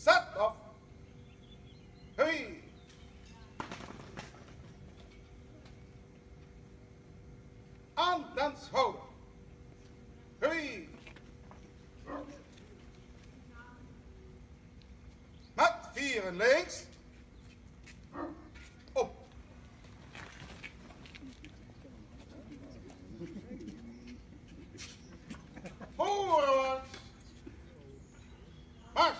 Zet af. Hey. Aan den schouder. Hey. Met vieren links. Op. Voorwaarts. Mars.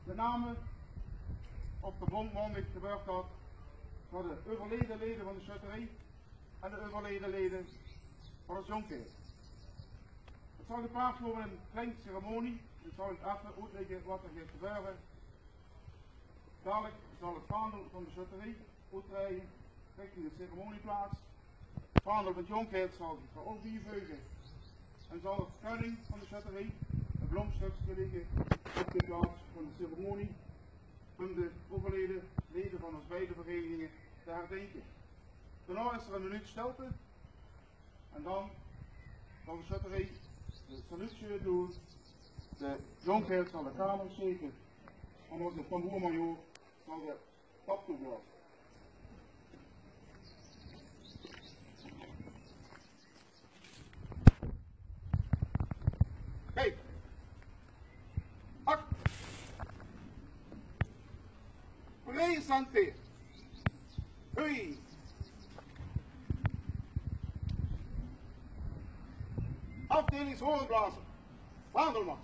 De namen op de Broonk maandag gebeurd had voor de overleden leden van de schutterij en de overleden leden van het jonkheer. Het zal gepaard worden in een kleine ceremonie. Ik zal het even uitleggen wat er gaat gebeuren. Dadelijk zal het vaandel van de schutterij uitrijden richting de ceremonieplaats. Het vaandel van het jonkheer zal zich ook bievuigen en zal het koning van de schutterij een blomstukje liggen op de plaats van de ceremonie om de overleden leden van ons beide verenigingen te herdenken. Daarna is er een minuut stilte en dan zal de schutterij de salutje doen. De jonkheer zal de kamer steken en onze tamboermajoor zal de tap toeblazen. Kijk! Ak! Presenteer! Hoi! Afdelingshoornblazer, vaandelmars.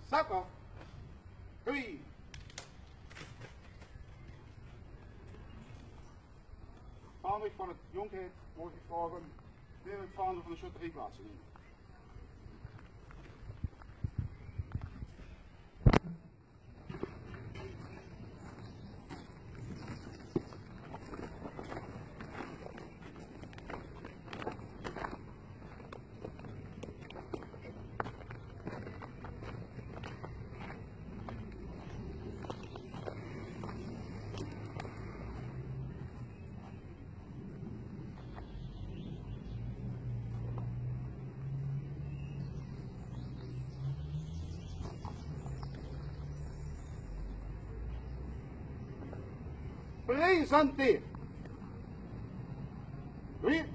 Zet af. Hoi. Vaandel van het jonkheer wordt gevraagd weer het vaandel van de schutterij plaats te nemen. Presenteer. Weer.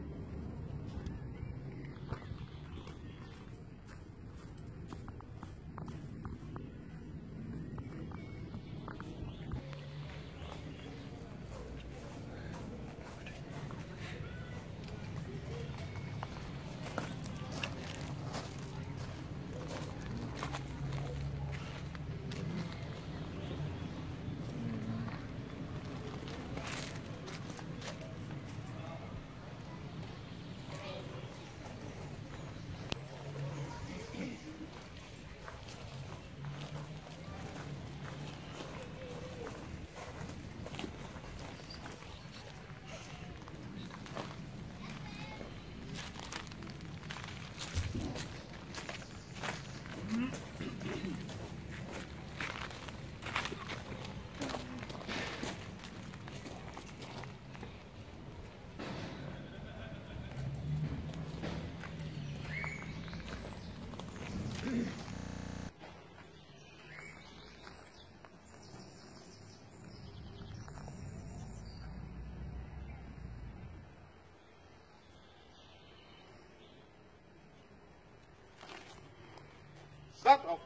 Zet op.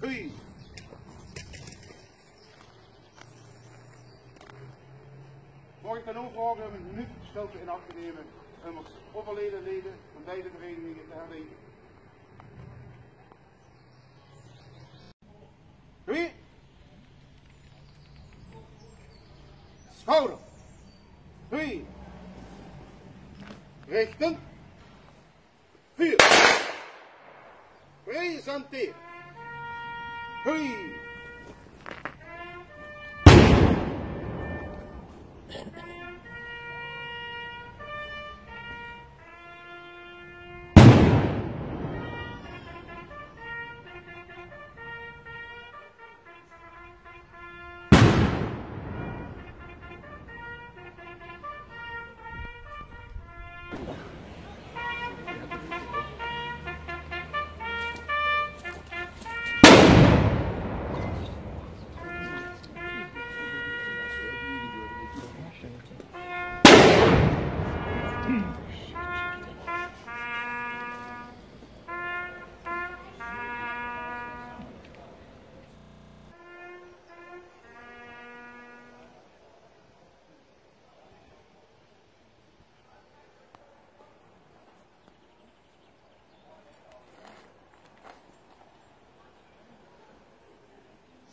Hui. Mag ik dan ook vragen om een minuut stilte in acht te nemen om als overleden leden van beide verenigingen te herdenken. Hui. Schouder. Hui. Richten. Vier. Presenteer. Hui.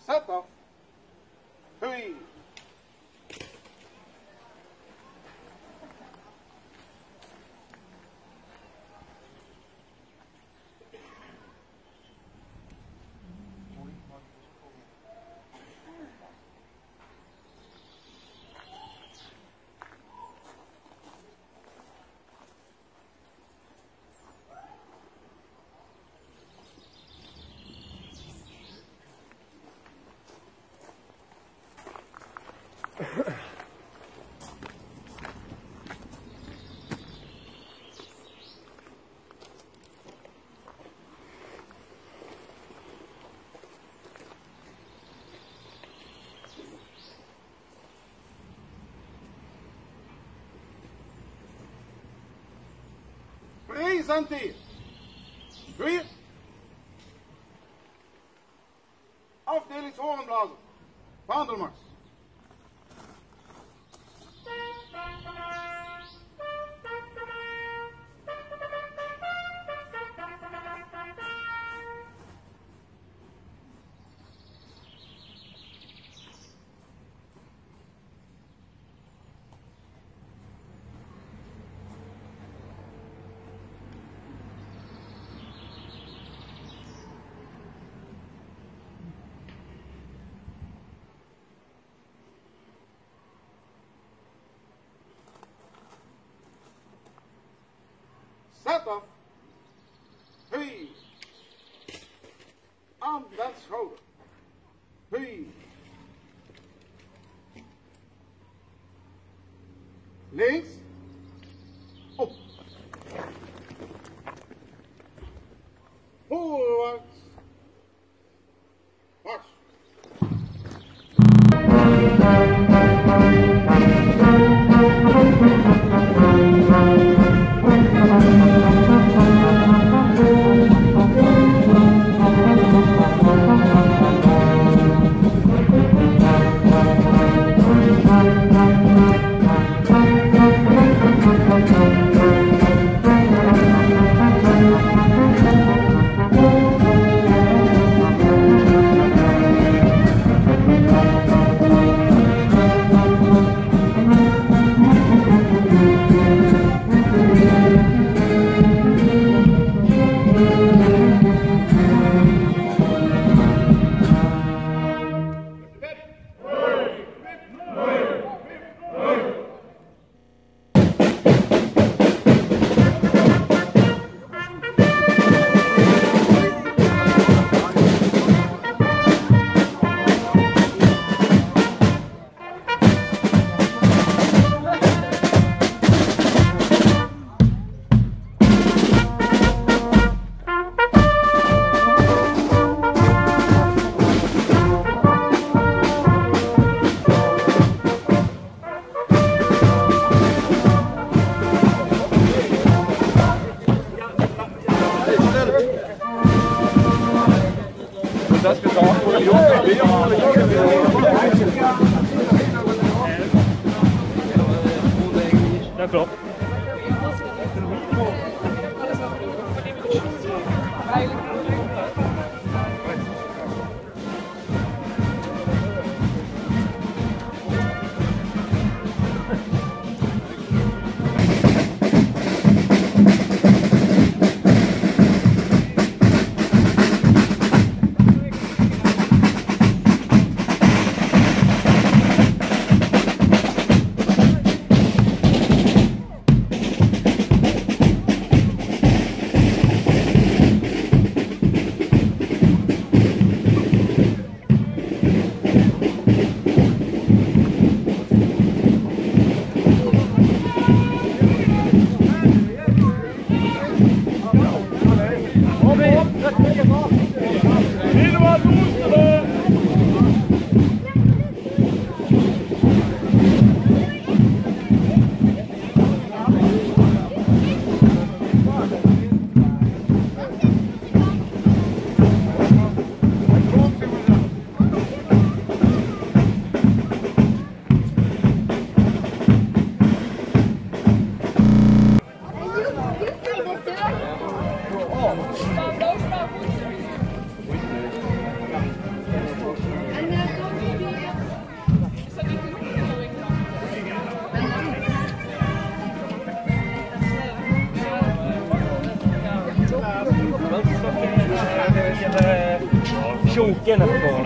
Zet af. Hui. Presenteer. Vieren. Afdelingshorenblazen. Vaandelmars. Zet af. Hui. Aan den schouder. Hui. Links. Op. Voorwaarts. Mars. dat is gedaan voor de jongen. Dat klopt. Zo'n kennis gewoon.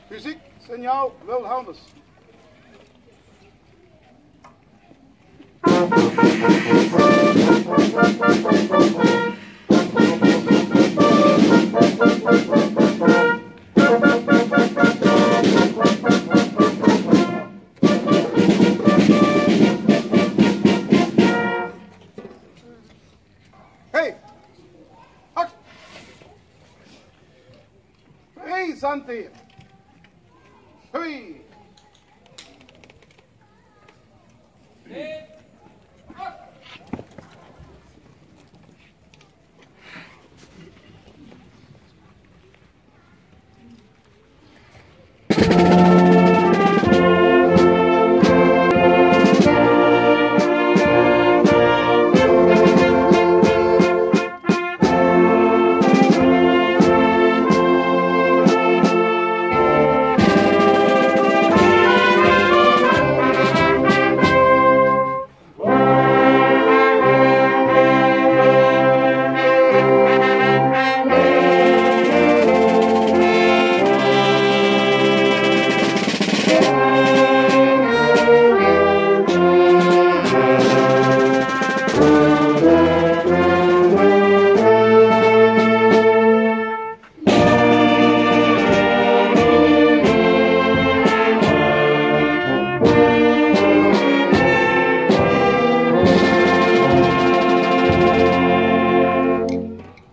Muziek, signaal, Wilhelmus. Hey! Hak! Presente! Hey!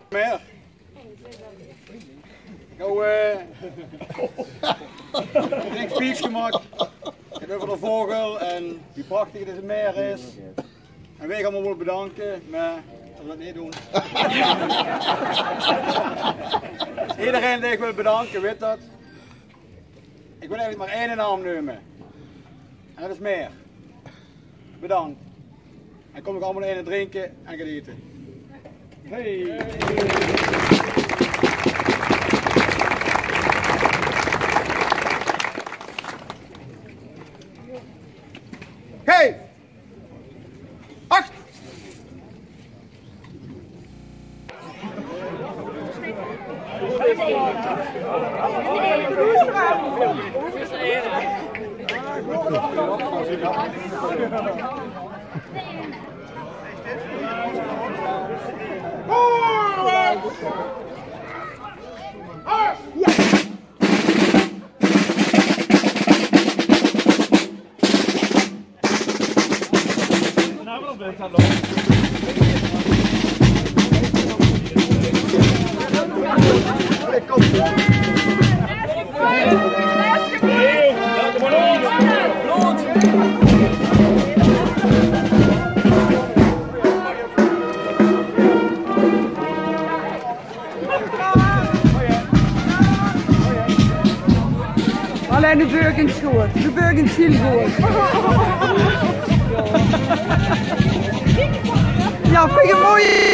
Mheer. Ik heb een speech gemaakt. Het over de vogel en wie prachtig deze Mheer is. En wij gaan hem wel bedanken, maar dat we dat niet doen. Iedereen die ik wil bedanken, weet dat. Ik wil eigenlijk maar één naam nemen. En dat is Mheer. Bedankt. En kom ik allemaal in en drinken en genieten. Hey! Hey! 8! Alleen de burger is goed. De burger is heel goed. Ja, vind je mooi?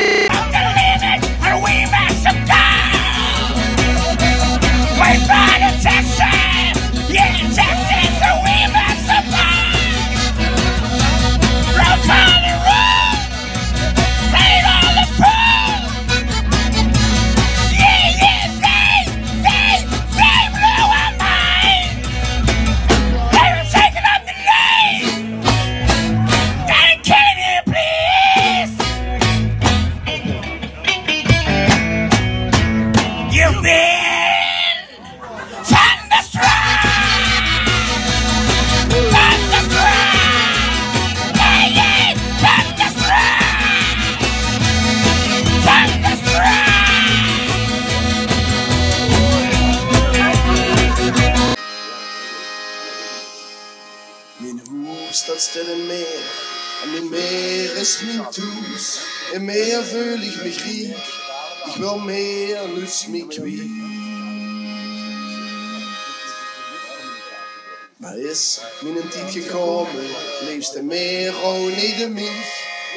Mijn hoofd staat stil in Mheer, en mijn Mheer is mijn thuis. In Mheer voel ik mich rijk, ik wil meer, nützt mich kwijt. Maar is mijn tijd gekomen, leefst in Mheer gewoon niet in mij.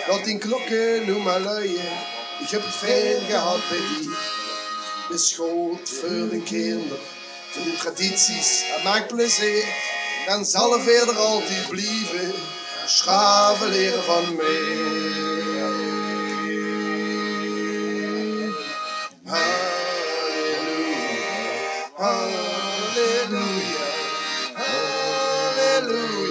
Laat die klokken nu maar luien, ik heb het veel gehad bij die. De schoot voor de kinderen, voor de tradities, het maakt plezier. Dan zal er verder altijd blijven, schaven leren van mij. Halleluja, halleluja, halleluja.